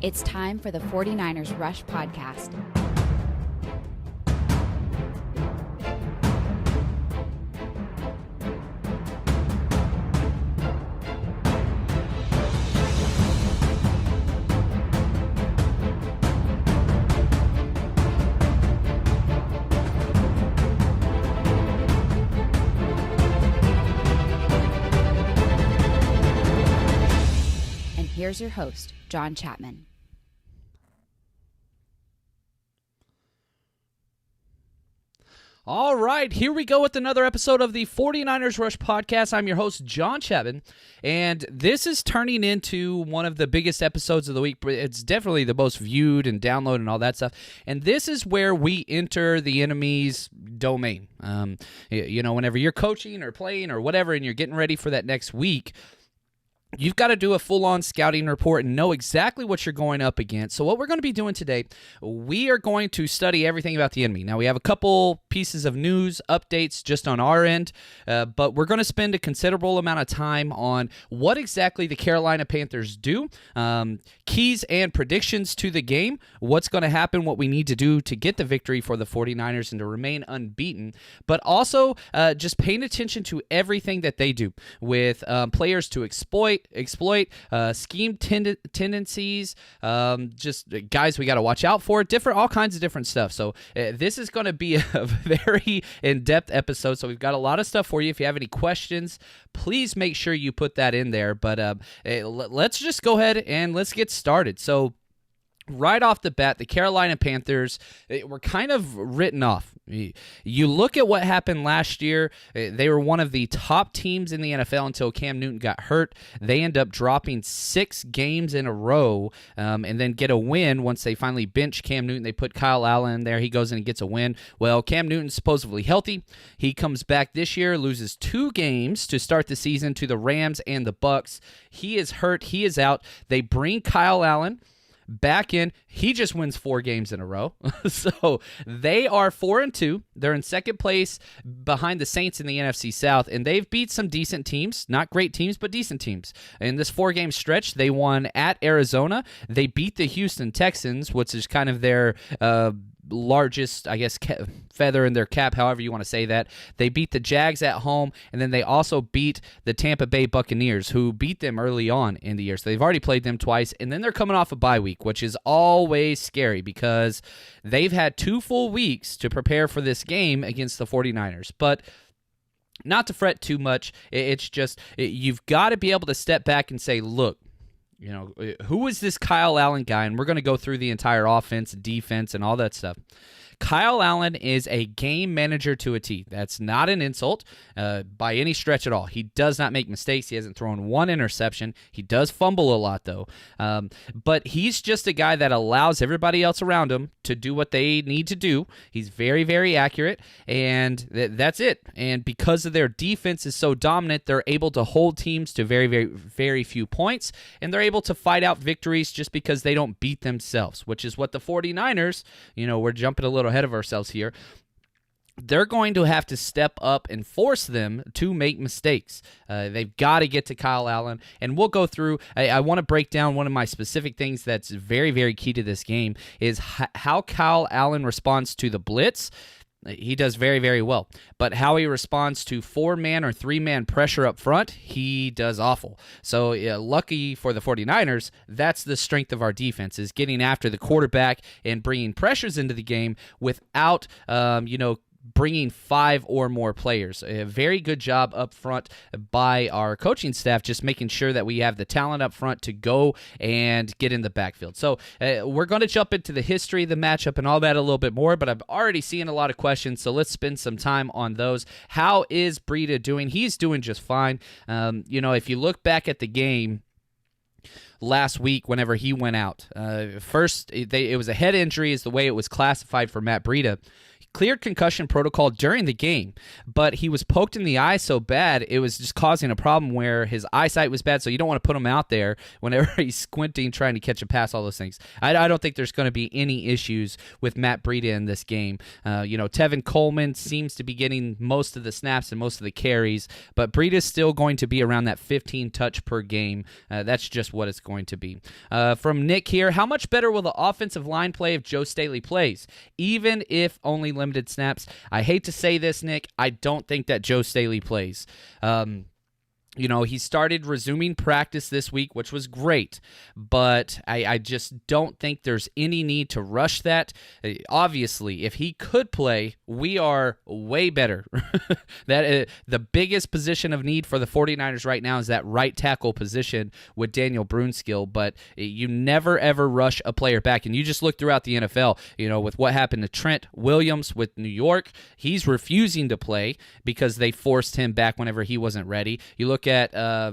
It's time for the 49ers Rush podcast. And here's your host, John Chapman. All right, here we go with another episode of the 49ers Rush podcast. I'm your host, John Chapman, and this is turning into one of the biggest episodes of the week. It's definitely the most viewed and downloaded and all that stuff, and this is where we enter the enemy's domain. Whenever you're coaching or playing or whatever, and you're getting ready for that next week, you've got to do a full-on scouting report and know exactly what you're going up against. So what we're going to be doing today, we are going to study everything about the enemy. Now, we have a couple pieces of news updates just on our end, but we're going to spend a considerable amount of time on what exactly the Carolina Panthers do, keys and predictions to the game, what's going to happen, what we need to do to get the victory for the 49ers and to remain unbeaten, but also just paying attention to everything that they do with players to exploit scheme tendencies, just guys we got to watch out for, all kinds of different stuff. So this is going to be a very in-depth episode, so we've got a lot of stuff for you. If you have any questions, please make sure you put that in there. But let's just go ahead and let's get started. So right off the bat, the Carolina Panthers were kind of written off. You look at what happened last year, they were one of the top teams in the NFL until Cam Newton got hurt. They end up dropping 6 games in a row and then get a win once they finally bench Cam Newton. They put Kyle Allen in there. He goes in and gets a win. Well, Cam Newton's supposedly healthy. He comes back this year, loses 2 games to start the season to the Rams and the Bucks. He is hurt. He is out. They bring Kyle Allen back in. He just wins 4 games in a row. So they are 4-2. They're in second place behind the Saints in the NFC South, and they've beat some decent teams. Not great teams, but decent teams. In this 4-game stretch, they won at Arizona. They beat the Houston Texans, which is kind of their largest, I guess, feather in their cap, however you want to say that. They beat the Jags at home, and then they also beat the Tampa Bay Buccaneers, who beat them early on in the year. So they've already played them twice, and then they're coming off a bye week, which is always scary because they've had 2 full weeks to prepare for this game against the 49ers. But not to fret too much. It's just you've got to be able to step back and say, look, who is this Kyle Allen guy? And we're going to go through the entire offense, defense, and all that stuff. Kyle Allen is a game manager to a T. That's not an insult by any stretch at all. He does not make mistakes. He hasn't thrown 1 interception. He does fumble a lot, though. But he's just a guy that allows everybody else around him to do what they need to do. He's very, very accurate, and that's it. And because of their defense is so dominant, they're able to hold teams to very, very, very few points, and they're able to fight out victories just because they don't beat themselves, which is what the 49ers, we're jumping a little ahead of ourselves here. They're going to have to step up and force them to make mistakes. They've got to get to Kyle Allen, and we'll go through. I want to break down one of my specific things that's very, very key to this game is how Kyle Allen responds to the blitz. He does very, very well. But how he responds to 4-man or 3-man pressure up front, he does awful. So lucky for the 49ers, that's the strength of our defense, is getting after the quarterback and bringing pressures into the game without, bringing 5 or more players. A very good job up front by our coaching staff, just making sure that we have the talent up front to go and get in the backfield. So we're going to jump into the history of the matchup and all that a little bit more, but I've already seen a lot of questions, so let's spend some time on those. How is Breida doing? He's doing just fine. If you look back at the game last week whenever he went out, first it was a head injury is the way it was classified for Matt Breida. cleared concussion protocol during the game, but he was poked in the eye so bad it was just causing a problem where his eyesight was bad, so you don't want to put him out there whenever he's squinting trying to catch a pass, all those things. I don't think there's going to be any issues with Matt Breida in this game. Tevin Coleman seems to be getting most of the snaps and most of the carries, but Breida's still going to be around that 15 touch per game. That's just what it's going to be. From Nick here, how much better will the offensive line play if Joe Staley plays, even if only limited snaps? I hate to say this, Nick. I don't think that Joe Staley plays. He started resuming practice this week, which was great, but I just don't think there's any need to rush that. Obviously, if he could play, we are way better. The biggest position of need for the 49ers right now is that right tackle position with Daniel Brunskill, but you never, ever rush a player back. And you just look throughout the NFL, with what happened to Trent Williams with New York, he's refusing to play because they forced him back whenever he wasn't ready. You look at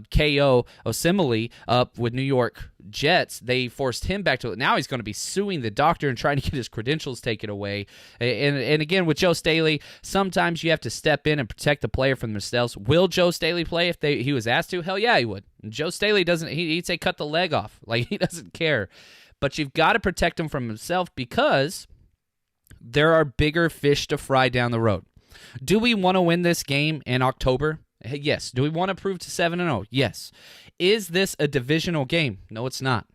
K.O. Osemele up with New York Jets. They forced him back to it. Now he's going to be suing the doctor and trying to get his credentials taken away. And again, with Joe Staley, sometimes you have to step in and protect the player from themselves. Will Joe Staley play if he was asked to? Hell yeah, he would. Joe Staley doesn't. He'd say cut the leg off. Like, he doesn't care. But you've got to protect him from himself because there are bigger fish to fry down the road. Do we want to win this game in October? Yes. Do we want to prove to 7-0? Yes. Is this a divisional game? No, it's not.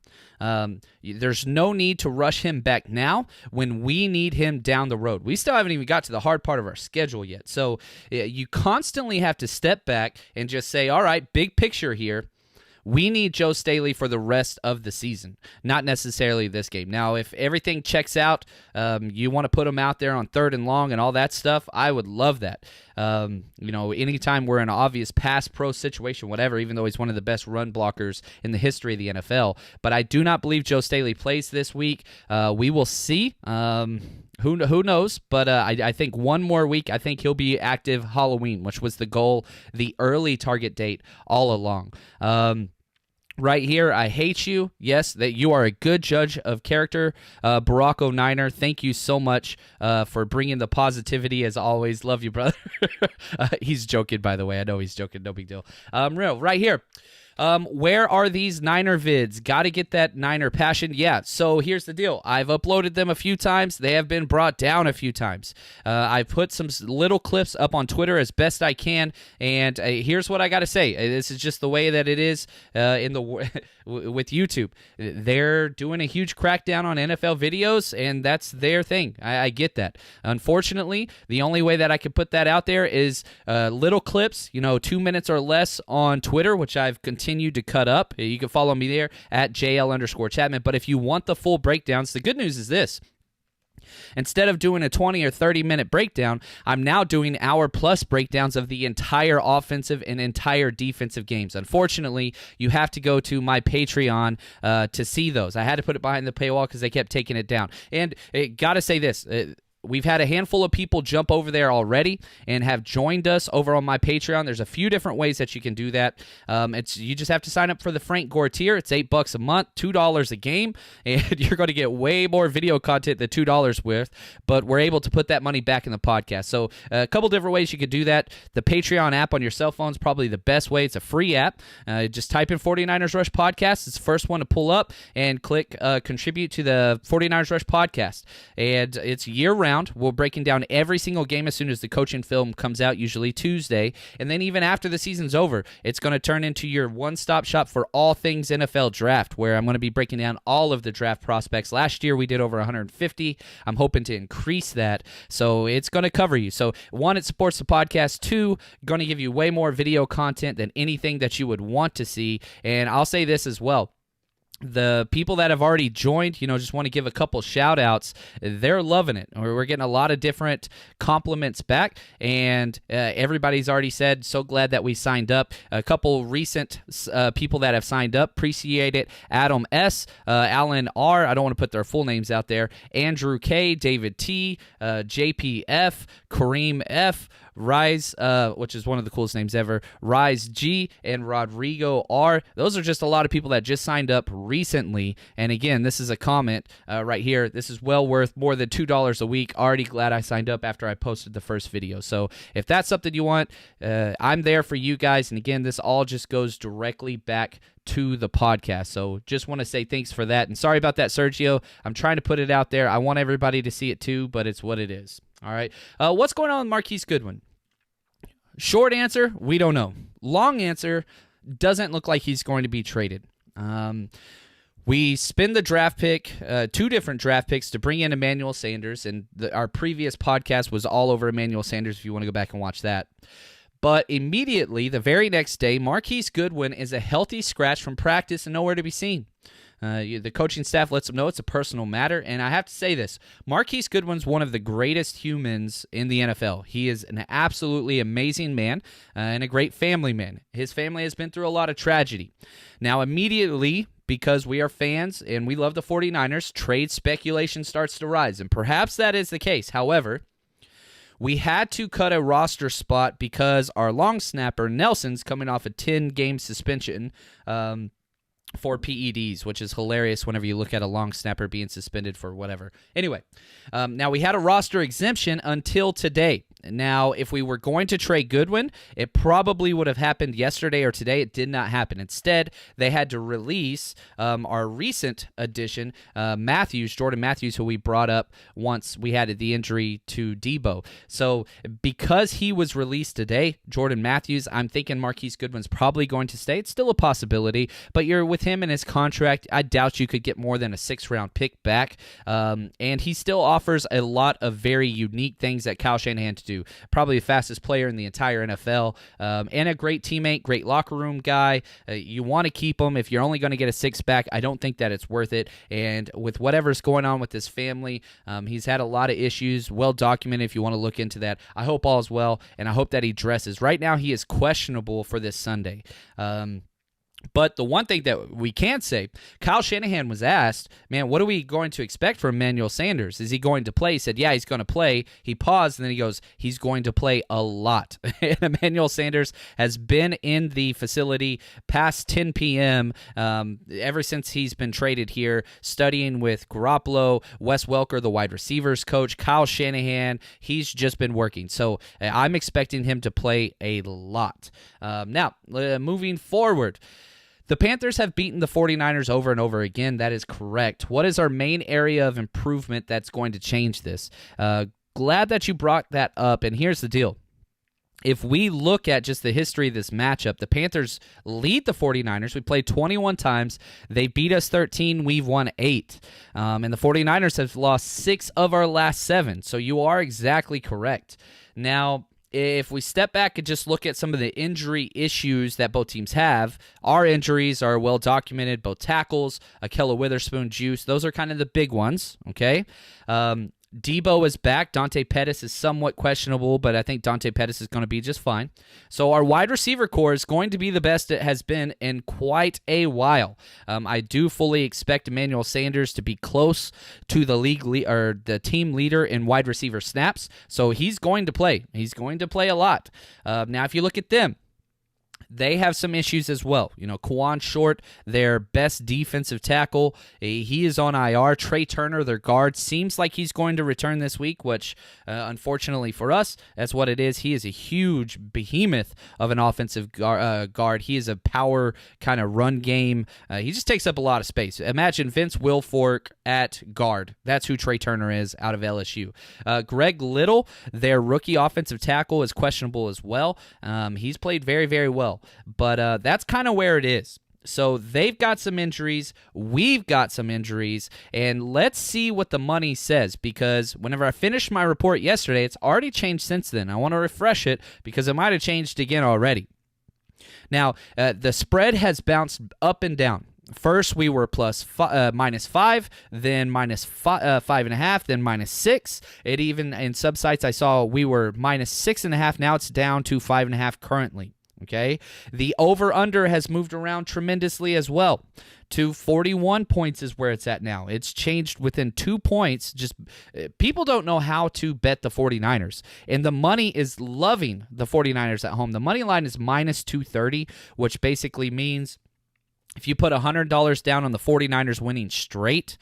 There's no need to rush him back now when we need him down the road. We still haven't even got to the hard part of our schedule yet. So you constantly have to step back and just say, all right, big picture here. We need Joe Staley for the rest of the season, not necessarily this game. Now, if everything checks out, you want to put him out there on 3rd and long and all that stuff, I would love that. Anytime we're in an obvious pass pro situation, whatever, even though he's one of the best run blockers in the history of the NFL. But I do not believe Joe Staley plays this week. We will see. Who knows? But I think one more week, I think he'll be active Halloween, which was the goal, the early target date all along. Right here, I hate you. Yes, that you are a good judge of character. Barack O'Niner, thank you so much for bringing the positivity as always. Love you, brother. He's joking, by the way. I know he's joking. No big deal. Right here. Where are these Niner vids? Got to get that Niner passion. Yeah, so here's the deal. I've uploaded them a few times. They have been brought down a few times. I put some little clips up on Twitter as best I can, and here's what I got to say. This is just the way that it is with YouTube. They're doing a huge crackdown on NFL videos, and that's their thing. I get that. Unfortunately, the only way that I can put that out there is little clips, 2 minutes or less on Twitter, which I've continued to cut up. You can follow me there at JL_Chapman. But if you want the full breakdowns, the good news is this. Instead of doing a 20 or 30-minute breakdown, I'm now doing hour-plus breakdowns of the entire offensive and entire defensive games. Unfortunately, you have to go to my Patreon to see those. I had to put it behind the paywall because they kept taking it down. And got to say this. We've had a handful of people jump over there already and have joined us over on my Patreon. There's a few different ways that you can do that. You just have to sign up for the Frank Gore tier. It's $8 a month, $2 a game, and you're going to get way more video content than $2 worth, but we're able to put that money back in the podcast. So a couple different ways you could do that. The Patreon app on your cell phone is probably the best way. It's a free app. Just type in 49ers Rush Podcast. It's the first one to pull up, and click contribute to the 49ers Rush Podcast. And it's year-round. We're breaking down every single game as soon as the coaching film comes out, usually Tuesday. And then even after the season's over, it's going to turn into your one-stop shop for all things NFL draft, where I'm going to be breaking down all of the draft prospects. Last year, we did over 150. I'm hoping to increase that. So it's going to cover you. So one, it supports the podcast. Two, going to give you way more video content than anything that you would want to see. And I'll say this as well. The people that have already joined, just want to give a couple shout-outs. They're loving it. We're getting a lot of different compliments back, and everybody's already said, so glad that we signed up. A couple recent people that have signed up, appreciate it. Adam S., Alan R., I don't want to put their full names out there, Andrew K., David T., JPF, Kareem F., Rise, which is one of the coolest names ever, Rise G, and Rodrigo R. Those are just a lot of people that just signed up recently. And again, this is a comment right here. This is well worth more than $2 a week. Already glad I signed up after I posted the first video. So if that's something you want, I'm there for you guys. And again, this all just goes directly back to the podcast. So just want to say thanks for that. And sorry about that, Sergio. I'm trying to put it out there. I want everybody to see it too, but it's what it is. All right. What's going on with Marquise Goodwin? Short answer, we don't know. Long answer, doesn't look like he's going to be traded. We spend the draft pick, 2 different draft picks to bring in Emmanuel Sanders, and our previous podcast was all over Emmanuel Sanders if you want to go back and watch that. But immediately, the very next day, Marquise Goodwin is a healthy scratch from practice and nowhere to be seen. The coaching staff lets them know it's a personal matter, and I have to say this. Marquise Goodwin's one of the greatest humans in the NFL. He is an absolutely amazing man and a great family man. His family has been through a lot of tragedy. Now, immediately, because we are fans and we love the 49ers, trade speculation starts to rise, and perhaps that is the case. However, we had to cut a roster spot because our long snapper, Nelson's coming off a 10-game suspension for PEDs, which is hilarious whenever you look at a long snapper being suspended for whatever. Anyway, now we had a roster exemption until today. Now, if we were going to trade Goodwin, it probably would have happened yesterday or today. It did not happen. Instead, they had to release our recent addition, Jordan Matthews, who we brought up once we had the injury to Debo. So because he was released today, Jordan Matthews, I'm thinking Marquise Goodwin's probably going to stay. It's still a possibility, but you're with him and his contract, I doubt you could get more than a 6th-round pick back. And he still offers a lot of very unique things that Kyle Shanahan to do. Probably the fastest player in the entire NFL, and a great teammate, great locker room guy. You want to keep him. If you're only going to get a 6th back, I don't think that it's worth it. And with whatever's going on with his family, he's had a lot of issues, well documented if you want to look into that. I hope all is well, and I hope that he dresses. Right now, he is questionable for this Sunday. But the one thing that we can say, Kyle Shanahan was asked, man, what are we going to expect from Emmanuel Sanders? Is he going to play? He said, yeah, he's going to play. He paused, and then he goes, he's going to play a lot. And Emmanuel Sanders has been in the facility past 10 p.m. Ever since he's been traded here, studying with Garoppolo, Wes Welker, the wide receivers coach, Kyle Shanahan. He's just been working. So I'm expecting him to play a lot. Now, moving forward, the Panthers have beaten the 49ers over and over again. That is correct. What is our main area of improvement that's going to change this? Glad that you brought that up, and here's the deal. If we look at just the history of this matchup, the Panthers lead the 49ers. We played 21 times. They beat us 13. We've won 8. And the 49ers have lost 6 of our last 7. So you are exactly correct. Now, if we step back and just look at some of the injury issues that both teams have, our injuries are well documented. Both tackles, Ahkello Witherspoon, Juice, those are kind of the big ones, okay? Debo is back. Dante Pettis is somewhat questionable, but I think Dante Pettis is going to be just fine. So our wide receiver core is going to be the best it has been in quite a while. I do fully expect Emmanuel Sanders to be close to the the team leader in wide receiver snaps. So he's going to play. He's going to play a lot. Now, if you look at them, they have some issues as well. You know, Kwan Short, their best defensive tackle, he is on IR. Trey Turner, their guard, seems like he's going to return this week, which unfortunately for us, that's what it is. He is a huge behemoth of an offensive guard. He is a power kind of run game. He just takes up a lot of space. Imagine Vince Wilfork at guard. That's who Trey Turner is out of LSU. Greg Little, their rookie offensive tackle, is questionable as well. He's played very, very well. But that's kind of where it is. So they've got some injuries. We've got some injuries. And let's see what the money says, because whenever I finished my report yesterday, it's already changed since then. I want to refresh it because it might have changed again already. Now, the spread has bounced up and down. First, we were -5, then -5.5, then -6. It even, in some sites I saw, we were -6.5. Now it's down to 5.5 currently. Okay, the over-under has moved around tremendously as well. To 41 points is where it's at now. It's changed within 2 points. Just people don't know how to bet the 49ers. And the money is loving the 49ers at home. The money line is minus 230, which basically means if you put $100 down on the 49ers winning straight,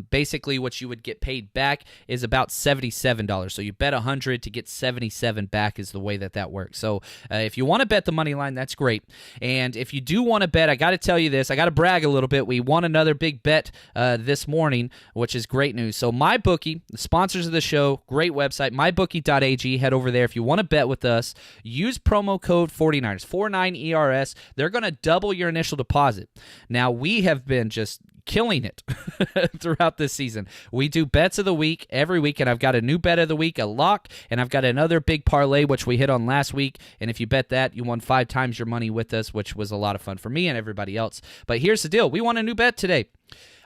basically what you would get paid back is about $77. So you bet $100 to get $77 back is the way that works. So if you want to bet the money line, that's great. And if you do want to bet, I got to tell you this. I got to brag a little bit. We won another big bet this morning, which is great news. So MyBookie, the sponsors of the show, great website, mybookie.ag. Head over there. If you want to bet with us, use promo code 49ers, 49ERS. They're going to double your initial deposit. Now, we have been just killing it throughout this season. We do bets of the week every week, and I've got a new bet of the week, a lock, and I've got another big parlay, which we hit on last week, and if you bet that, you won 5 times your money with us, which was a lot of fun for me and everybody else. But here's the deal. We won a new bet today.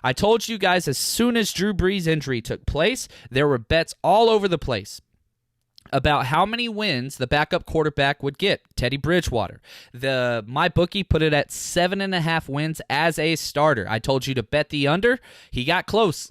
I told you guys as soon as Drew Brees' injury took place, there were bets all over the place about how many wins the backup quarterback would get, Teddy Bridgewater. The MyBookie put it at 7.5 wins as a starter. I told you to bet the under. He got close.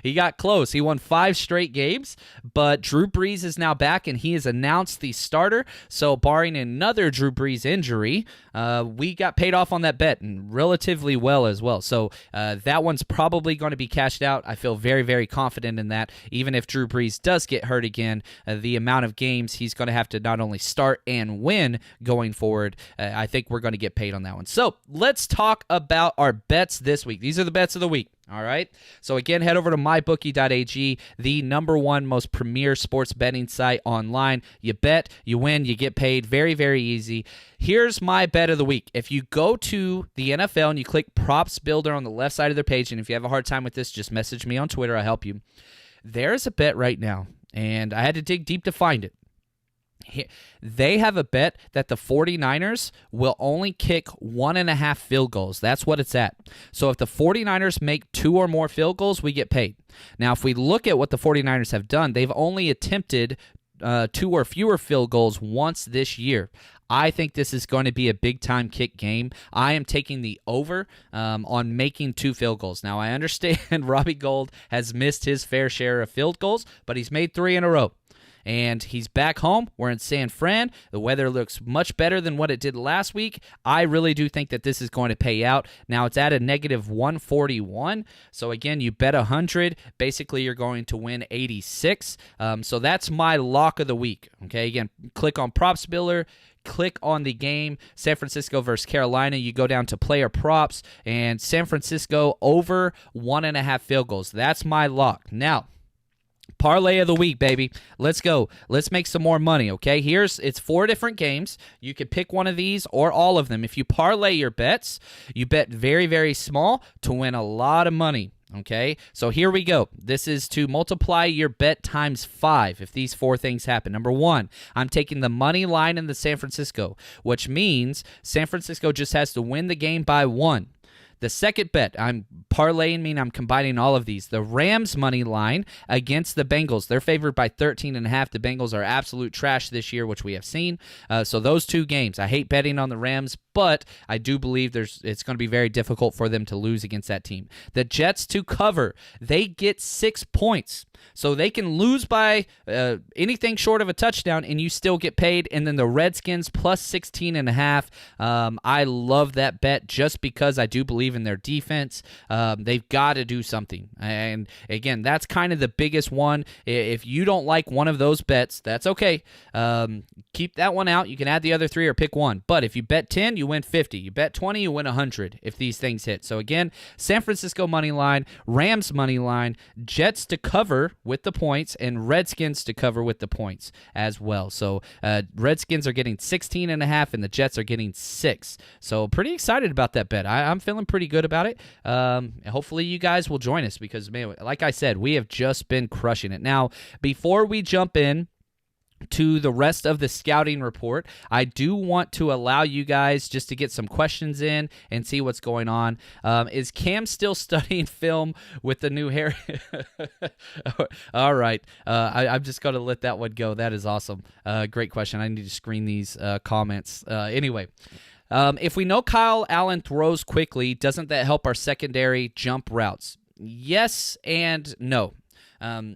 He got close. He won 5 straight games, but Drew Brees is now back, and he is announced the starter. So barring another Drew Brees injury, we got paid off on that bet, and relatively well as well. So that one's probably going to be cashed out. I feel very, very confident in that. Even if Drew Brees does get hurt again, the amount of games he's going to have to not only start and win going forward, I think we're going to get paid on that one. So let's talk about our bets this week. These are the bets of the week. All right. So again, head over to mybookie.ag, the #1 most premier sports betting site online. You bet, you win, you get paid. Very, very easy. Here's my bet of the week. If you go to the NFL and you click Props Builder on the left side of their page, and if you have a hard time with this, just message me on Twitter. I'll help you. There's a bet right now, and I had to dig deep to find it. They have a bet that the 49ers will only kick 1.5 field goals. That's what it's at. So if the 49ers make 2 or more field goals, we get paid. Now, if we look at what the 49ers have done, they've only attempted 2 or fewer field goals once this year. I think this is going to be a big-time kick game. I am taking the over on making 2 field goals. Now, I understand Robbie Gould has missed his fair share of field goals, but he's made 3 in a row. And he's back home. We're in San Fran. The weather looks much better than what it did last week. I really do think that this is going to pay out. Now, it's at a -141. So, again, you bet 100. Basically, you're going to win 86. So that's my lock of the week. Okay, again, click on Props Builder. Click on the game, San Francisco versus Carolina. You go down to player props, and San Francisco over 1.5 field goals. That's my lock. Now, parlay of the week, baby. Let's go. Let's make some more money, okay? It's 4 different games. You can pick one of these or all of them. If you parlay your bets, you bet very, very small to win a lot of money. Okay, so here we go. This is to multiply your bet times 5 if these 4 things happen. Number 1, I'm taking the money line in the San Francisco, which means San Francisco just has to win the game by 1. The second bet, I'm parlaying, meaning I'm combining all of these. The Rams money line against the Bengals. They're favored by 13.5. The Bengals are absolute trash this year, which we have seen. So those 2 games, I hate betting on the Rams, but I do believe it's going to be very difficult for them to lose against that team. The Jets to cover, they get 6 points. So they can lose by anything short of a touchdown, and you still get paid. And then the Redskins plus 16.5. I love that bet just because I do believe in their defense. They've got to do something. And again, that's kind of the biggest one. If you don't like one of those bets, that's okay. Keep that one out. You can add the other 3 or pick one. But if you bet 10, you win 50. You bet 20, you win 100 if these things hit. So again, San Francisco money line, Rams money line, Jets to cover with the points, and Redskins to cover with the points as well. So Redskins are getting 16.5, and the Jets are getting 6. So pretty excited about that bet. I'm feeling pretty good about it. Hopefully you guys will join us because, man, like I said, we have just been crushing it. Now, before we jump in to the rest of the scouting report, I do want to allow you guys just to get some questions in and see what's going on. Is Cam still studying film with the new hair? All right. I'm just going to let that one go. That is awesome. Great question. I need to screen these comments. Anyway. If we know Kyle Allen throws quickly, doesn't that help our secondary jump routes? Yes and no.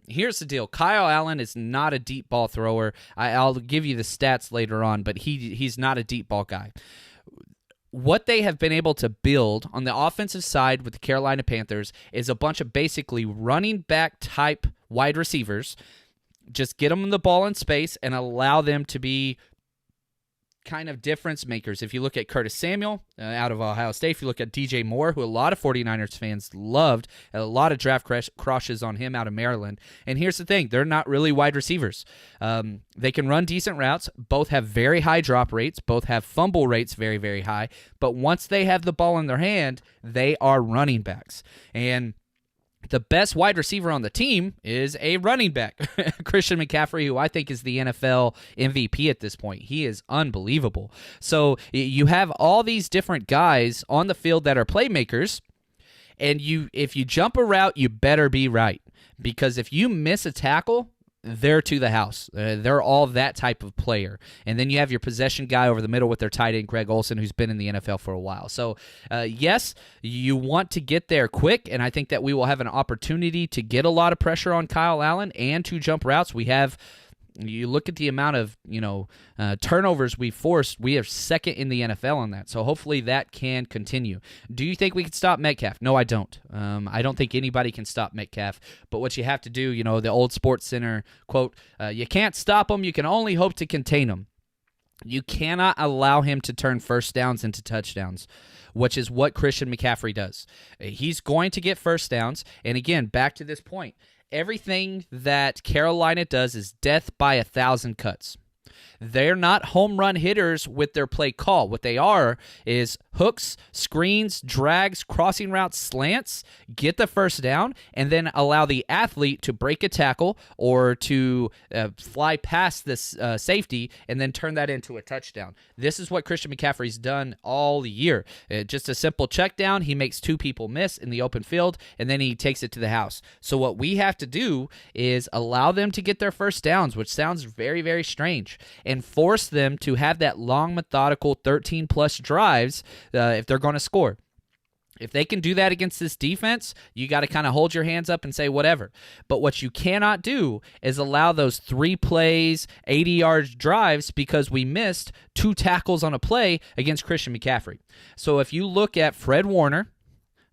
Here's the deal. Kyle Allen is not a deep ball thrower. I'll give you the stats later on, but he's not a deep ball guy. What they have been able to build on the offensive side with the Carolina Panthers is a bunch of basically running back type wide receivers. Just get them the ball in space and allow them to be kind of difference makers. If you look at Curtis Samuel out of Ohio State, if you look at DJ Moore, who a lot of 49ers fans loved, a lot of draft crushes on him out of Maryland. And here's the thing, they're not really wide receivers. They can run decent routes, both have very high drop rates, both have fumble rates very, very high, but once they have the ball in their hand, they are running backs. And the best wide receiver on the team is a running back, Christian McCaffrey, who I think is the NFL MVP at this point. He is unbelievable. So you have all these different guys on the field that are playmakers, and if you jump a route, you better be right. Because if you miss a tackle, they're to the house. They're all that type of player. And then you have your possession guy over the middle with their tight end, Greg Olsen, who's been in the NFL for a while. So, yes, you want to get there quick, and I think that we will have an opportunity to get a lot of pressure on Kyle Allen and to jump routes. You look at the amount of turnovers we forced, we are second in the NFL on that. So hopefully that can continue. Do you think we can stop Metcalf? No, I don't. I don't think anybody can stop Metcalf. But what you have to do, the old Sports Center quote, you can't stop him, you can only hope to contain him. You cannot allow him to turn first downs into touchdowns, which is what Christian McCaffrey does. He's going to get first downs. And again, back to this point, everything that Carolina does is death by 1,000 cuts. They're not home run hitters with their play call. What they are is hooks, screens, drags, crossing routes, slants, get the first down, and then allow the athlete to break a tackle or to fly past this safety and then turn that into a touchdown. This is what Christian McCaffrey's done all year. Just a simple check down. He makes two people miss in the open field, and then he takes it to the house. So what we have to do is allow them to get their first downs, which sounds very, very strange, and force them to have that long, methodical 13-plus drives if they're going to score. If they can do that against this defense, you got to kind of hold your hands up and say whatever. But what you cannot do is allow those 3 plays, 80-yard drives because we missed 2 tackles on a play against Christian McCaffrey. So if you look at Fred Warner,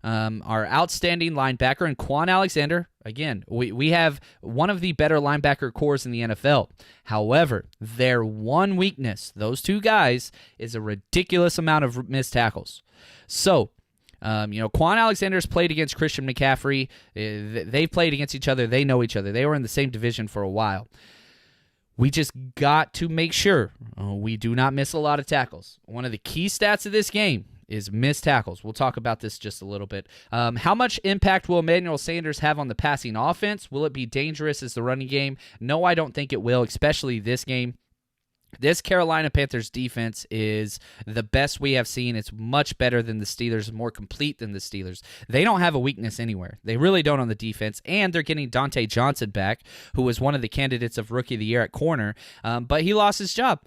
our outstanding linebacker, and Quan Alexander, again, we have one of the better linebacker cores in the NFL. However, their one weakness, those 2 guys, is a ridiculous amount of missed tackles. So, Quan Alexander's played against Christian McCaffrey. They've played against each other. They know each other. They were in the same division for a while. We just got to make sure we do not miss a lot of tackles. One of the key stats of this game is missed tackles. We'll talk about this just a little bit. How much impact will Emmanuel Sanders have on the passing offense? Will it be dangerous as the running game? No, I don't think it will, especially this game. This Carolina Panthers defense is the best we have seen. It's much better than the Steelers, more complete than the Steelers. They don't have a weakness anywhere. They really don't on the defense, and they're getting Dante Johnson back, who was one of the candidates of Rookie of the Year at corner, but he lost his job.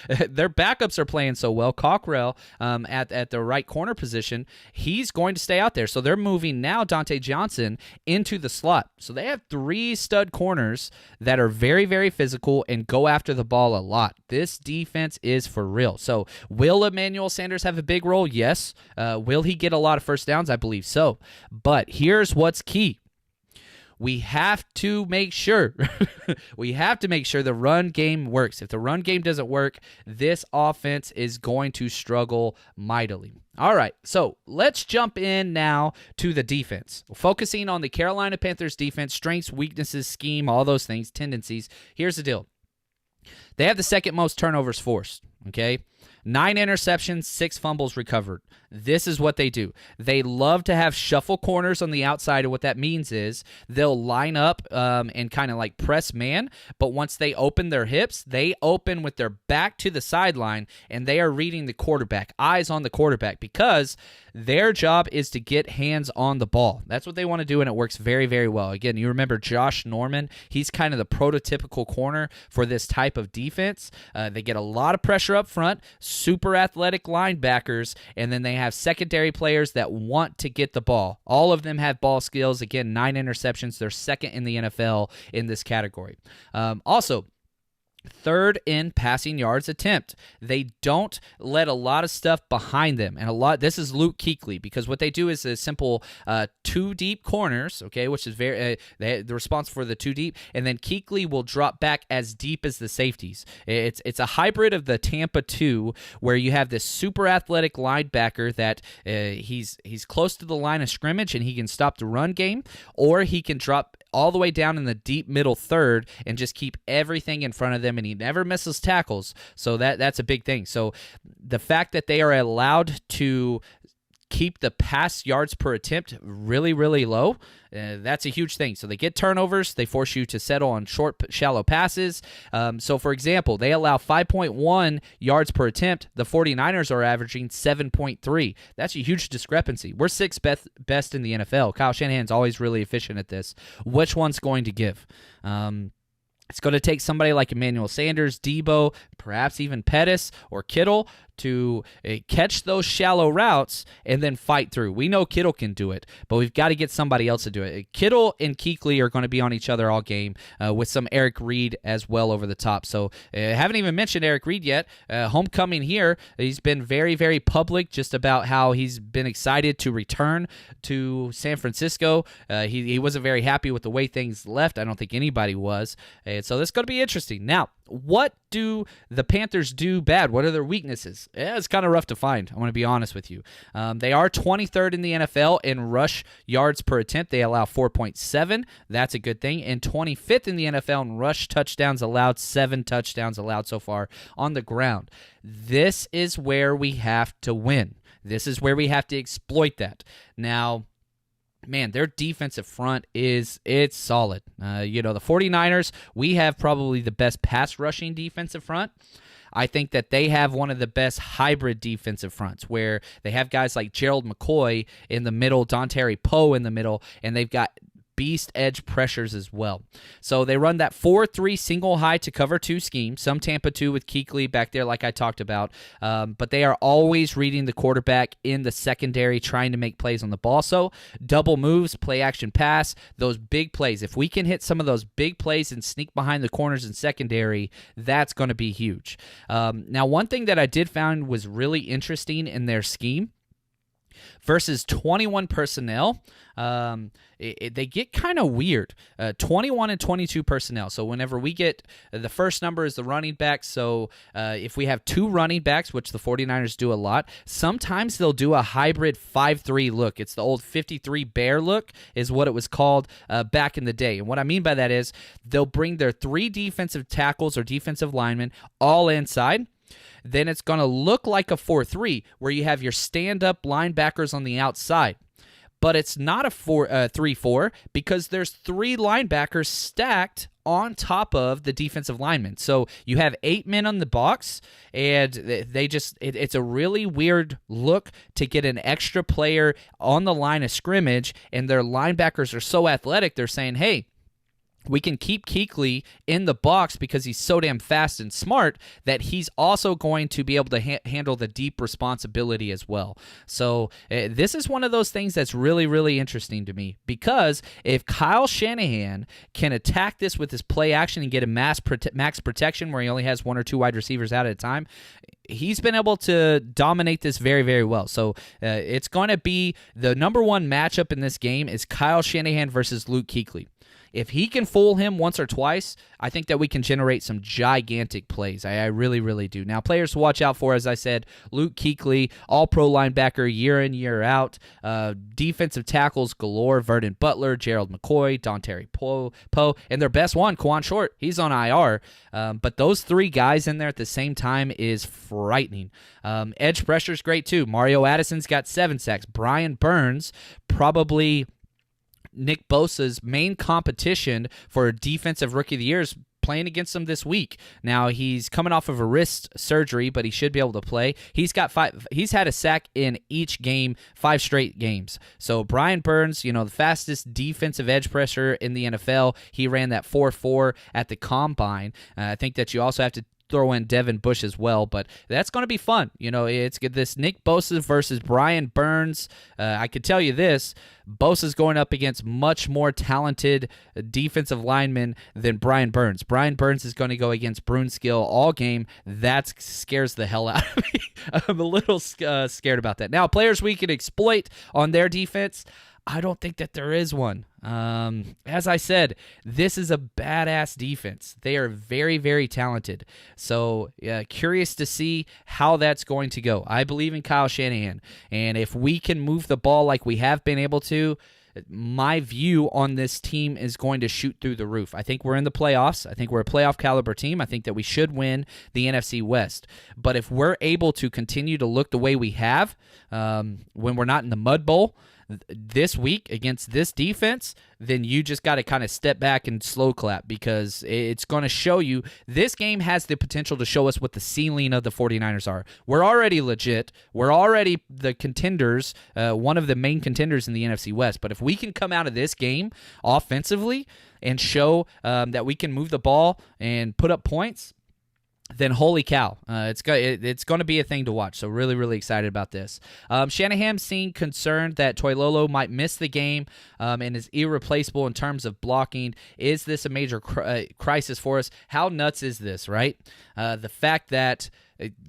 Their backups are playing so well. Cockrell at the right corner position, he's going to stay out there. So they're moving now Dante Johnson into the slot. So they have 3 stud corners that are very, very physical and go after the ball a lot. This defense is for real. So will Emmanuel Sanders have a big role? Yes. Will he get a lot of first downs? I believe so. But here's what's key. We have to make sure the run game works. If the run game doesn't work, this offense is going to struggle mightily. All right, so let's jump in now to the defense. Focusing on the Carolina Panthers defense, strengths, weaknesses, scheme, all those things, tendencies. Here's the deal. They have the second most turnovers forced, okay? 9 interceptions, 6 fumbles recovered. This is what they do. They love to have shuffle corners on the outside, and what that means is they'll line up and kind of like press man, but once they open their hips, they open with their back to the sideline, and they are reading the quarterback, eyes on the quarterback, because their job is to get hands on the ball. That's what they want to do, and it works very, very well. Again, you remember Josh Norman. He's kind of the prototypical corner for this type of defense. They get a lot of pressure up front, super athletic linebackers, and then they have secondary players that want to get the ball. All of them have ball skills. Again, 9 interceptions. They're second in the NFL in this category. Also, third in passing yards attempt. They don't let a lot of stuff behind them, and this is Luke Kuechly, because what they do is a simple 2 deep corners, okay, which is very the response for the 2 deep, and then Kuechly will drop back as deep as the safeties. It's a hybrid of the Tampa 2, where you have this super athletic linebacker that he's close to the line of scrimmage and he can stop the run game, or he can drop all the way down in the deep middle third and just keep everything in front of them, and he never misses tackles. So that's a big thing. So the fact that they are allowed to keep the pass yards per attempt really, really low, that's a huge thing. So they get turnovers. They force you to settle on short, shallow passes. So, for example, they allow 5.1 yards per attempt. The 49ers are averaging 7.3. That's a huge discrepancy. We're 6th best in the NFL. Kyle Shanahan's always really efficient at this. Which one's going to give? It's going to take somebody like Emmanuel Sanders, Debo, perhaps even Pettis or Kittle to catch those shallow routes and then fight through. We know Kittle can do it, but we've got to get somebody else to do it. Kittle and Kuechly are going to be on each other all game with some Eric Reed as well over the top. So haven't even mentioned Eric Reed yet. Homecoming here, he's been very, very public just about how he's been excited to return to San Francisco. He wasn't very happy with the way things left. I don't think anybody was. And so this is going to be interesting. Now, what do the Panthers do bad? What are their weaknesses? It's kind of rough to find, I'm going to be honest with you. They are 23rd in the NFL in rush yards per attempt. They allow 4.7. That's a good thing. And 25th in the NFL in rush touchdowns allowed, 7 touchdowns allowed so far on the ground. This is where we have to win. This is where we have to exploit that. Now, man, their defensive front it's solid. The 49ers, we have probably the best pass rushing defensive front. I think that they have one of the best hybrid defensive fronts, where they have guys like Gerald McCoy in the middle, Dontari Poe in the middle, and they've got beast edge pressures as well. So they run that 4-3 single high to cover 2 scheme, some Tampa 2 with Kuechly back there like I talked about, but they are always reading the quarterback in the secondary, trying to make plays on the ball. So double moves, play action pass, those big plays. If we can hit some of those big plays and sneak behind the corners in secondary, that's going to be huge. Now, one thing that I did find was really interesting in their scheme, versus 21 personnel, they get kind of weird. 21 and 22 personnel. So whenever we get, the first number is the running back. So if we have 2 running backs, which the 49ers do a lot, sometimes they'll do a hybrid 5-3 look. It's the old 53 bear look is what it was called back in the day. And what I mean by that is they'll bring their 3 defensive tackles or defensive linemen all inside. Then it's going to look like a 4-3 where you have your stand-up linebackers on the outside. But it's not a 3-4 because there's 3 linebackers stacked on top of the defensive linemen. So you have 8 men on the box, and it's a really weird look to get an extra player on the line of scrimmage, and their linebackers are so athletic, they're saying, hey, we can keep Kuechly in the box because he's so damn fast and smart that he's also going to be able to handle the deep responsibility as well. So this is one of those things that's really, really interesting to me, because if Kyle Shanahan can attack this with his play action and get a max protection where he only has 1 or 2 wide receivers out at a time, he's been able to dominate this very, very well. So it's going to be the number 1 matchup in this game is Kyle Shanahan versus Luke Kuechly. If he can fool him once or twice, I think that we can generate some gigantic plays. I really, really do. Now, players to watch out for, as I said, Luke Kuechly, all-pro linebacker year in, year out. Defensive tackles galore, Verdon Butler, Gerald McCoy, Dontari Poe, and their best one, Quan Short. He's on IR. But those three guys in there at the same time is frightening. Edge pressure is great, too. Mario Addison's got 7 sacks. Brian Burns, probably Nick Bosa's main competition for Defensive Rookie of the Year, is playing against him this week. Now, he's coming off of a wrist surgery, but he should be able to play. He's had a sack in each game, 5 straight games. So Brian Burns, the fastest defensive edge pressure in the NFL. He ran that 4.4 at the combine. I think that you also have to throw in Devin Bush as well, but that's going to be fun. It's good. This Nick Bosa versus Brian Burns. I could tell you this: Bosa's going up against much more talented defensive linemen than Brian Burns. Brian Burns is going to go against Brunskill all game. That scares the hell out of me. I'm a little scared about that. Now, players we can exploit on their defense, I don't think that there is one. As I said, this is a badass defense. They are very, very talented. So curious to see how that's going to go. I believe in Kyle Shanahan. And if we can move the ball like we have been able to, my view on this team is going to shoot through the roof. I think we're in the playoffs. I think we're a playoff caliber team. I think that we should win the NFC West. But if we're able to continue to look the way we have when we're not in the mud bowl this week against this defense, then you just got to kind of step back and slow clap, because it's going to show you this game has the potential to show us what the ceiling of the 49ers are. We're already legit. We're already the contenders, one of the main contenders in the NFC West. But if we can come out of this game offensively and show that we can move the ball and put up points, then holy cow, it's going to be a thing to watch. So really, really excited about this. Shanahan seemed concerned that Toilolo might miss the game and is irreplaceable in terms of blocking. Is this a major crisis for us? How nuts is this, right? The fact that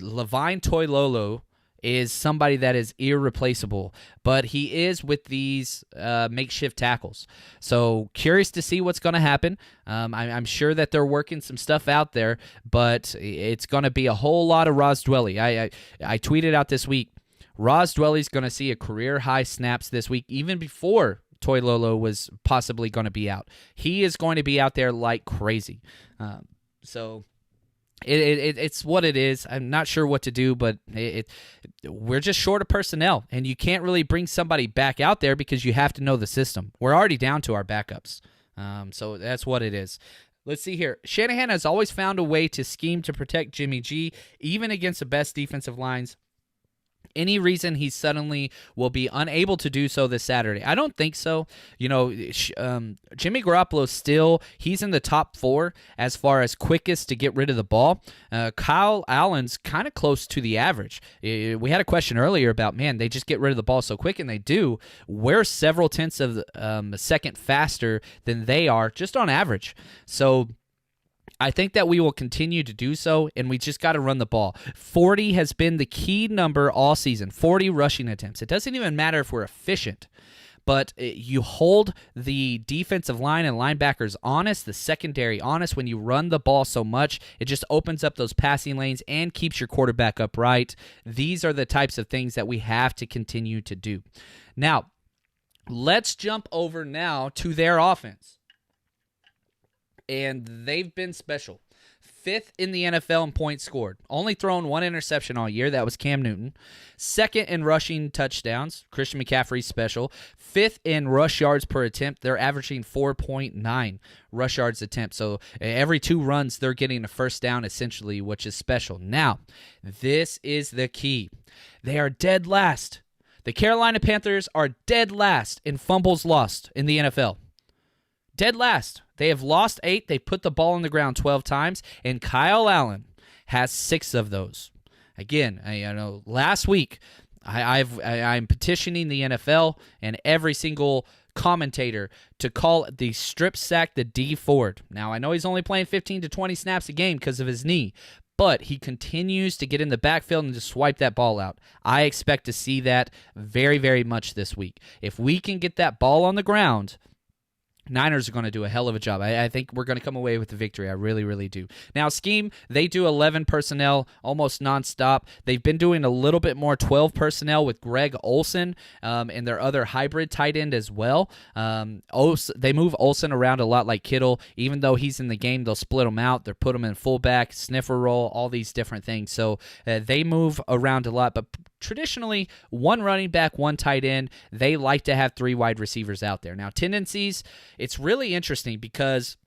Levine Toilolo is somebody that is irreplaceable, but he is with these makeshift tackles. So curious to see what's going to happen. I'm sure that they're working some stuff out there, but it's going to be a whole lot of Ross Dwelly. I tweeted out this week, Ross Dwelly's going to see a career-high snaps this week, even before Toilolo was possibly going to be out. He is going to be out there like crazy. So it's what it is. I'm not sure what to do, but we're just short of personnel, and you can't really bring somebody back out there because you have to know the system. We're already down to our backups, so that's what it is. Let's see here. Shanahan has always found a way to scheme to protect Jimmy G, even against the best defensive lines. Any reason he suddenly will be unable to do so this Saturday? I don't think so. Jimmy Garoppolo still, he's in the top 4 as far as quickest to get rid of the ball. Kyle Allen's kind of close to the average. We had a question earlier about, they just get rid of the ball so quick, and they do. We're several tenths of a second faster than they are, just on average. So I think that we will continue to do so, and we just got to run the ball. 40 has been the key number all season, 40 rushing attempts. It doesn't even matter if we're efficient, but you hold the defensive line and linebackers honest, the secondary honest. When you run the ball so much, it just opens up those passing lanes and keeps your quarterback upright. These are the types of things that we have to continue to do. Now, let's jump over now to their offense. And they've been special. 5th in the NFL in points scored. Only thrown 1 interception all year. That was Cam Newton. 2nd in rushing touchdowns. Christian McCaffrey's special. 5th in rush yards per attempt. They're averaging 4.9 rush yards attempt. So every 2 runs, they're getting a first down essentially, which is special. Now, this is the key. They are dead last. The Carolina Panthers are dead last in fumbles lost in the NFL. Dead last. They have lost 8. They put the ball on the ground 12 times, and Kyle Allen has 6 of those. Again, last week I'm petitioning the NFL and every single commentator to call the strip sack the D Ford. Now, I know he's only playing 15 to 20 snaps a game because of his knee, but he continues to get in the backfield and just swipe that ball out. I expect to see that very, very much this week. If we can get that ball on the ground, Niners are going to do a hell of a job. I think we're going to come away with the victory. I really, really do. Now, scheme, they do 11 personnel almost nonstop. They've been doing a little bit more 12 personnel with Greg Olsen and their other hybrid tight end as well. They move Olsen around a lot like Kittle. Even though he's in the game, they'll split him out. They'll put him in fullback, sniffer roll, all these different things. So they move around a lot, but traditionally, one running back, one tight end. They like to have 3 wide receivers out there. Now, tendencies, it's really interesting because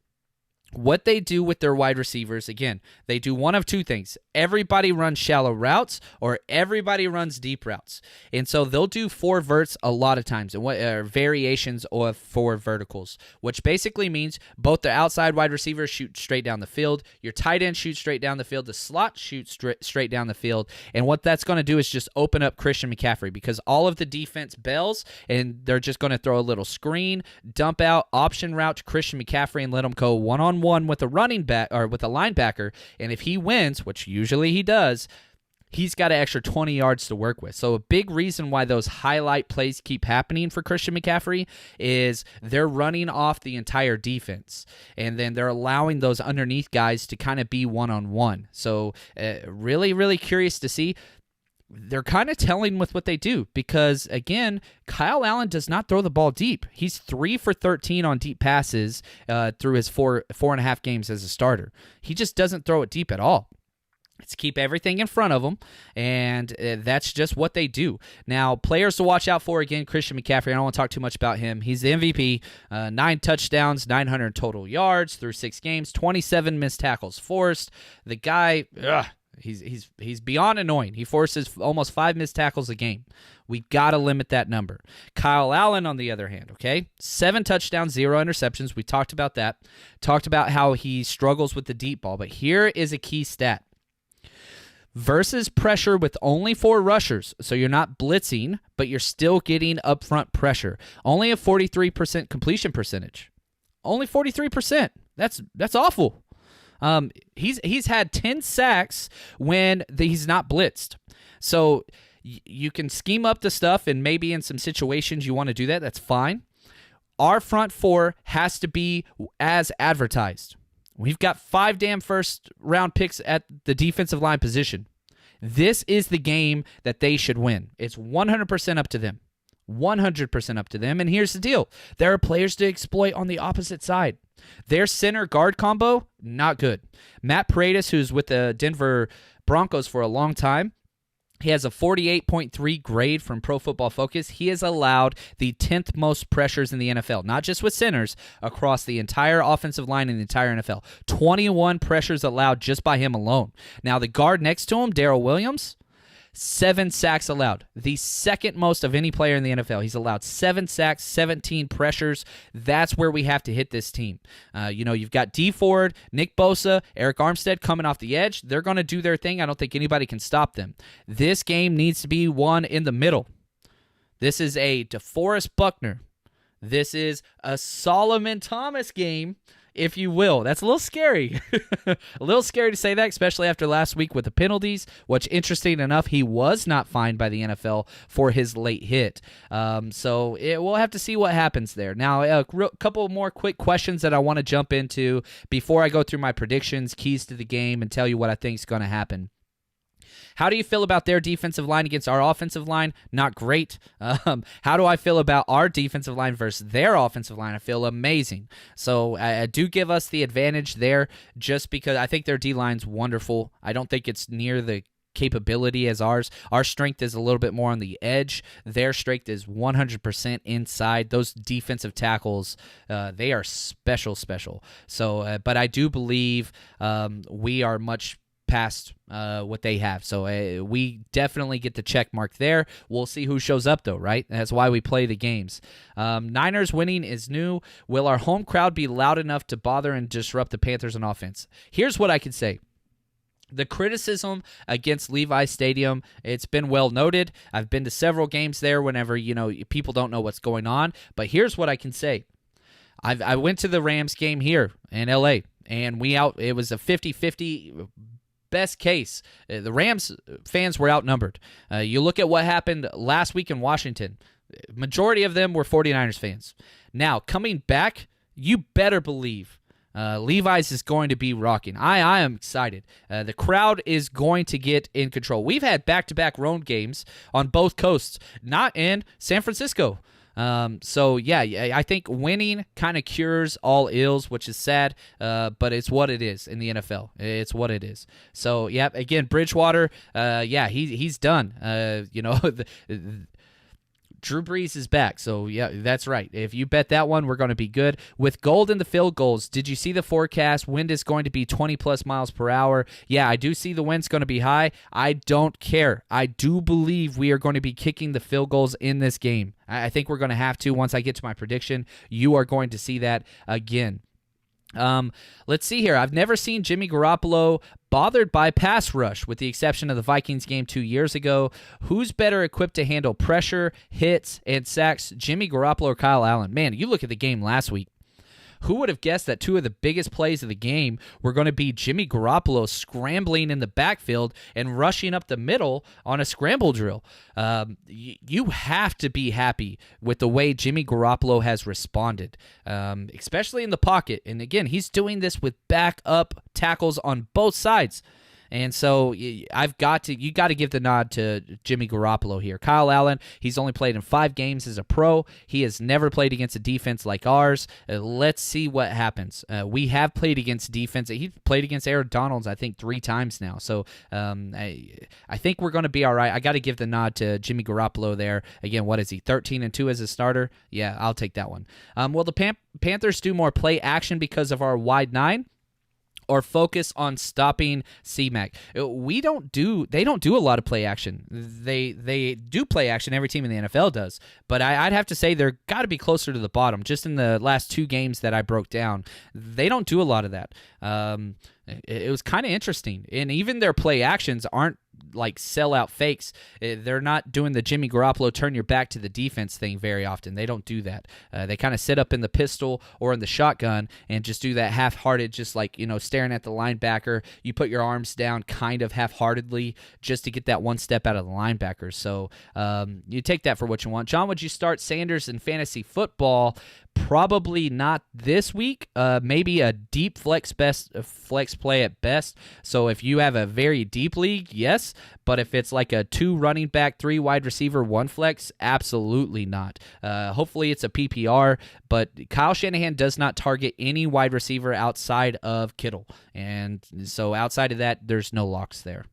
what they do with their wide receivers, again, they do one of 2 things. Everybody runs shallow routes or everybody runs deep routes. And so they'll do 4 verts a lot of times, and what variations of 4 verticals, which basically means both the outside wide receivers shoot straight down the field, your tight end shoots straight down the field, the slot shoots straight down the field. And what that's going to do is just open up Christian McCaffrey because all of the defense bails, and they're just going to throw a little screen, dump out, option route to Christian McCaffrey, and let him go one-on-one with a running back or with a linebacker, and if he wins, which usually he does, he's got an extra 20 yards to work with. So a big reason why those highlight plays keep happening for Christian McCaffrey is they're running off the entire defense, and then they're allowing those underneath guys to kind of be one-on-one. So really, really curious to see. They're kind of telling with what they do because, again, Kyle Allen does not throw the ball deep. He's 3 for 13 on deep passes through his four and a half games as a starter. He just doesn't throw it deep at all. It's keep everything in front of him, and that's just what they do. Now, players to watch out for, again, Christian McCaffrey. I don't want to talk too much about him. He's the MVP, 9 touchdowns, 900 total yards through 6 games, 27 missed tackles forced. The guy, He's beyond annoying. He forces almost 5 missed tackles a game. We've got to limit that number. Kyle Allen, on the other hand, okay? 7 touchdowns, 0 interceptions. We talked about that. Talked about how he struggles with the deep ball. But here is a key stat. Versus pressure with only 4 rushers, so you're not blitzing, but you're still getting upfront pressure. Only a 43% completion percentage. Only 43%. That's awful. He's had 10 sacks when he's not blitzed. So you can scheme up the stuff, and maybe in some situations you want to do that. That's fine. Our front 4 has to be as advertised. We've got 5 damn first-round picks at the defensive line position. This is the game that they should win. It's 100% up to them. 100% up to them. And here's the deal. There are players to exploit on the opposite side. Their center-guard combo, not good. Matt Paredes, who's with the Denver Broncos for a long time, he has a 48.3 grade from Pro Football Focus. He has allowed the 10th most pressures in the NFL, not just with centers, across the entire offensive line in the entire NFL. 21 pressures allowed just by him alone. Now, the guard next to him, Darrell Williams, 7 sacks allowed, the second most of any player in the NFL. He's allowed 7 sacks, 17 pressures. That's where we have to hit this team. You've got Dee Ford, Nick Bosa, Eric Armstead coming off the edge. They're going to do their thing. I don't think anybody can stop them. This game needs to be won in the middle. This is a DeForest Buckner. This is a Solomon Thomas game, if you will. That's a little scary. A little scary to say that, especially after last week with the penalties, which, interesting enough, he was not fined by the NFL for his late hit. So we'll have to see what happens there. Now, a couple more quick questions that I want to jump into before I go through my predictions, keys to the game, and tell you what I think is going to happen. How do you feel about their defensive line against our offensive line? Not great. How do I feel about our defensive line versus their offensive line? I feel amazing. So I do give us the advantage there just because I think their D-line's wonderful. I don't think it's near the capability as ours. Our strength is a little bit more on the edge. Their strength is 100% inside. Those defensive tackles, they are special. So, but I do believe we are much past what they have. So we definitely get the check mark there. We'll see who shows up, though, right? That's why we play the games. Niners winning is new. Will our home crowd be loud enough to bother and disrupt the Panthers on offense? Here's what I can say. The criticism against Levi Stadium, it's been well noted. I've been to several games there whenever, people don't know what's going on. But here's what I can say. I went to the Rams game here in L.A., and it was a 50-50 best case. The Rams fans were outnumbered. You look at what happened last week in Washington. Majority of them were 49ers fans. Now, coming back you better believe Levi's is going to be rocking. I am excited. The crowd is going to get in control. We've had back-to-back road games on both coasts, not in San Francisco. So yeah, I think winning kind of cures all ills, which is sad, but it's what it is in the NFL. It's what it is. So yeah, again, Bridgewater, he's done. Drew Brees is back, so yeah, that's right. If you bet that one, we're going to be good. With gold in the field goals, did you see the forecast? Wind is going to be 20-plus miles per hour. Yeah, I do see the wind's going to be high. I don't care. I do believe we are going to be kicking the field goals in this game. I think we're going to have to once I get to my prediction. You are going to see that again. Let's see here. I've never seen Jimmy Garoppolo bothered by pass rush, with the exception of the Vikings game 2 years ago. Who's better equipped to handle pressure, hits, and sacks, Jimmy Garoppolo or Kyle Allen? Man, you look at the game last week. Who would have guessed that two of the biggest plays of the game were going to be Jimmy Garoppolo scrambling in the backfield and rushing up the middle on a scramble drill? You have to be happy with the way Jimmy Garoppolo has responded, especially in the pocket. And again, he's doing this with backup tackles on both sides. And so you got to give the nod to Jimmy Garoppolo here. Kyle Allen, he's only played in 5 games as a pro. He has never played against a defense like ours. Let's see what happens. We have played against defense. He played against Aaron Donald's, I think, 3 times now. So I think we're going to be all right. I got to give the nod to Jimmy Garoppolo there. Again, what is he, 13-2 as a starter? Yeah, I'll take that one. Will the Panthers do more play action because of our wide 9? Or focus on stopping C-Mac? They don't do a lot of play action. They do play action. Every team in the NFL does. But I'd have to say they're got to be closer to the bottom. Just in the last 2 games that I broke down, they don't do a lot of that. It was kind of interesting. And even their play actions aren't like sellout fakes. They're not doing the Jimmy Garoppolo turn your back to the defense thing very often. They don't do that. They kind of sit up in the pistol or in the shotgun and just do that half-hearted, just like, staring at the linebacker. You put your arms down kind of half-heartedly just to get that one step out of the linebacker. So you take that for what you want. John, would you start Sanders in fantasy football? Probably not this week. Maybe a deep flex play at best. So if you have a very deep league, yes. But if it's like a 2 running back, 3 wide receiver, 1 flex, absolutely not. Hopefully it's a PPR. But Kyle Shanahan does not target any wide receiver outside of Kittle, and so outside of that, there's no locks there.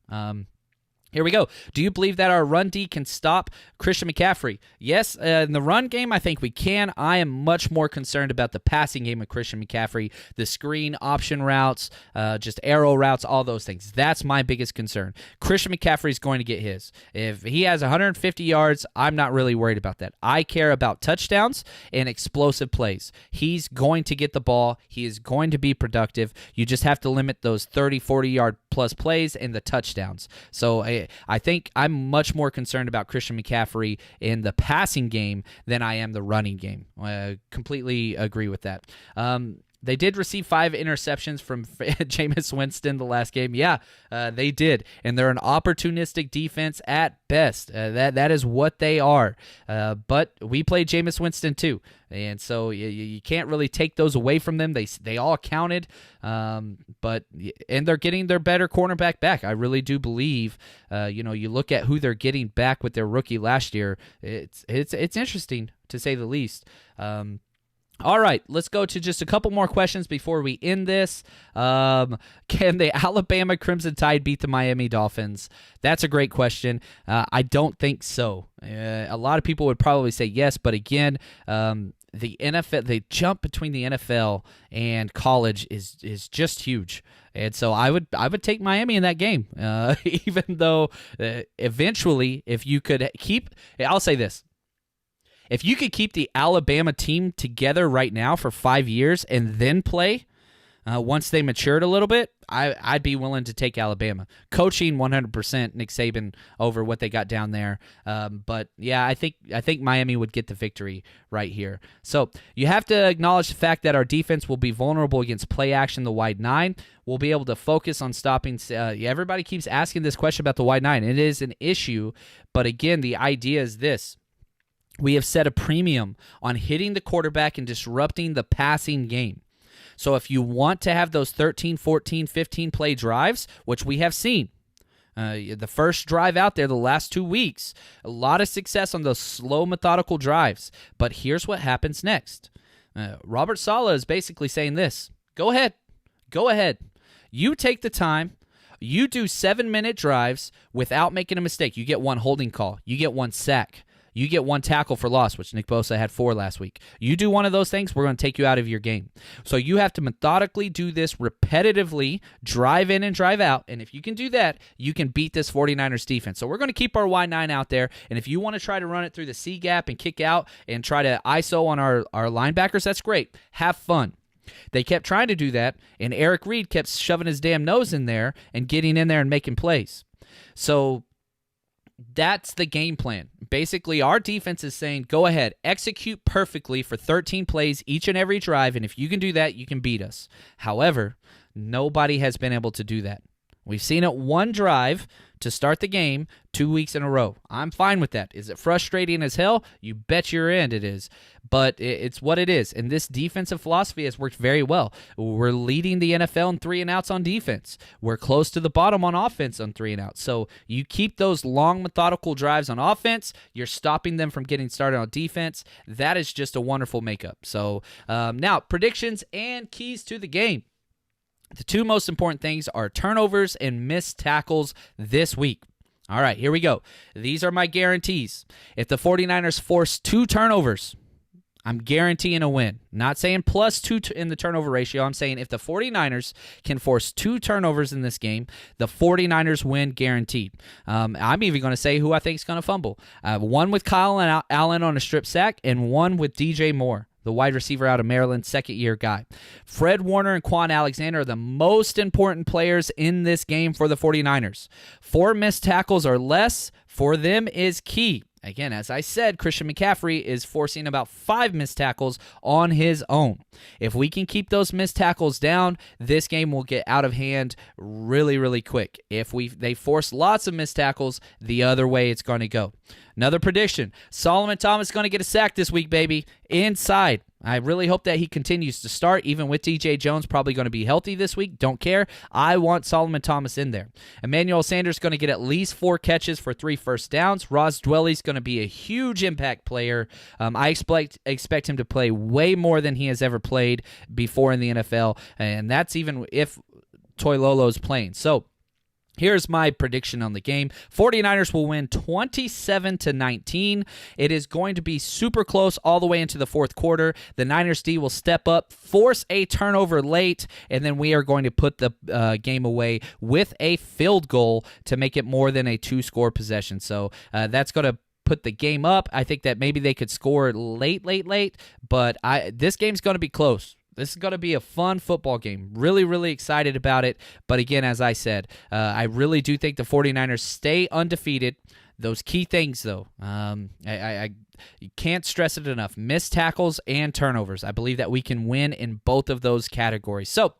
Here we go. Do you believe that our run D can stop Christian McCaffrey? Yes, in the run game, I think we can. I am much more concerned about the passing game of Christian McCaffrey, the screen option routes, just arrow routes, all those things. That's my biggest concern. Christian McCaffrey is going to get his. If he has 150 yards, I'm not really worried about that. I care about touchdowns and explosive plays. He's going to get the ball. He is going to be productive. You just have to limit those 30, 40-yard plus plays and the touchdowns. So I think I'm much more concerned about Christian McCaffrey in the passing game than I am the running game. I completely agree with that. They did receive 5 interceptions from Jameis Winston the last game. Yeah, they did. And they're an opportunistic defense at best. That is what they are. But we played Jameis Winston too. And so you can't really take those away from them. They all counted. And they're getting their better cornerback back. I really do believe, you look at who they're getting back with their rookie last year. It's interesting, to say the least. All right, let's go to just a couple more questions before we end this. Can the Alabama Crimson Tide beat the Miami Dolphins? That's a great question. I don't think so. A lot of people would probably say yes, but again, the NFL, the jump between the NFL and college is just huge. And so I would take Miami in that game, even though eventually, if you could I'll say this. If you could keep the Alabama team together right now for 5 years and then play once they matured a little bit, I'd be willing to take Alabama. Coaching 100% Nick Saban over what they got down there. But yeah, I think Miami would get the victory right here. So you have to acknowledge the fact that our defense will be vulnerable against play action, the wide 9. We'll be able to focus on stopping. Everybody keeps asking this question about the wide 9. It is an issue, but again, the idea is this. We have set a premium on hitting the quarterback and disrupting the passing game. So if you want to have those 13, 14, 15 play drives, which we have seen, the first drive out there the last 2 weeks, a lot of success on those slow, methodical drives. But here's what happens next. Robert Saleh is basically saying this. Go ahead. You take the time. You do 7-minute drives without making a mistake. You get one holding call. You get one sack. You get one tackle for loss, which Nick Bosa had 4 last week. You do one of those things, we're going to take you out of your game. So you have to methodically do this repetitively, drive in and drive out. And if you can do that, you can beat this 49ers defense. So we're going to keep our Y9 out there. And if you want to try to run it through the C gap and kick out and try to ISO on our linebackers, that's great. Have fun. They kept trying to do that, and Eric Reed kept shoving his damn nose in there and getting in there and making plays. So that's the game plan. Basically, our defense is saying, go ahead, execute perfectly for 13 plays each and every drive, and if you can do that, you can beat us. However, nobody has been able to do that. We've seen it one drive to start the game 2 weeks in a row. I'm fine with that. Is it frustrating as hell? You bet your end it is. But it's what it is. And this defensive philosophy has worked very well. We're leading the NFL in 3-and-outs on defense. We're close to the bottom on offense on 3-and-outs. So you keep those long, methodical drives on offense. You're stopping them from getting started on defense. That is just a wonderful makeup. So now, predictions and keys to the game. The 2 most important things are turnovers and missed tackles this week. All right, here we go. These are my guarantees. If the 49ers force 2 turnovers, I'm guaranteeing a win. Not saying +2 in the turnover ratio. I'm saying if the 49ers can force 2 turnovers in this game, the 49ers win guaranteed. I'm even going to say who I think is going to fumble. One with Kyle Allen on a strip sack and one with DJ Moore, the wide receiver out of Maryland, second-year guy. Fred Warner and Quan Alexander are the most important players in this game for the 49ers. 4 missed tackles or less for them is key. Again, as I said, Christian McCaffrey is forcing about 5 missed tackles on his own. If we can keep those missed tackles down, this game will get out of hand really, really quick. If they force lots of missed tackles, the other way it's going to go. Another prediction, Solomon Thomas is going to get a sack this week, baby, inside. I really hope that he continues to start, even with DJ Jones probably going to be healthy this week. Don't care. I want Solomon Thomas in there. Emmanuel Sanders is going to get at least 4 catches for 3 first downs. Ross Dwelley is going to be a huge impact player. I expect him to play way more than he has ever played before in the NFL, and that's even if Toilolo is playing. So here's my prediction on the game. 49ers will win 27-19. It is going to be super close all the way into the fourth quarter. The Niners D will step up, force a turnover late, and then we are going to put the game away with a field goal to make it more than a 2-score possession. So that's going to put the game up. I think that maybe they could score late, but this game's going to be close. This is going to be a fun football game. Really, really excited about it. But again, as I said, I really do think the 49ers stay undefeated. Those key things, though, you can't stress it enough. Missed tackles and turnovers. I believe that we can win in both of those categories. So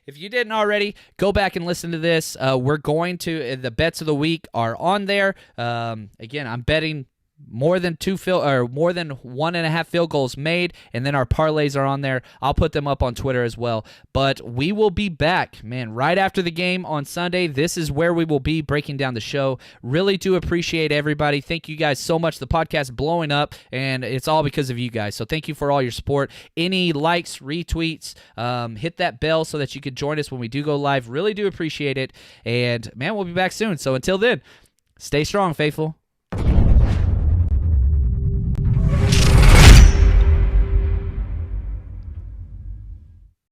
if you didn't already, go back and listen to this. We're going to, the bets of the week are on there. Again, I'm betting more than 1.5 field goals made, and then our parlays are on there. I'll put them up on Twitter as well. But we will be back, man, right after the game on Sunday. This is where we will be breaking down the show. Really do appreciate everybody. Thank you guys so much. The podcast is blowing up, and it's all because of you guys. So thank you for all your support. Any likes, retweets, hit that bell so that you can join us when we do go live. Really do appreciate it. And, man, we'll be back soon. So until then, stay strong, faithful.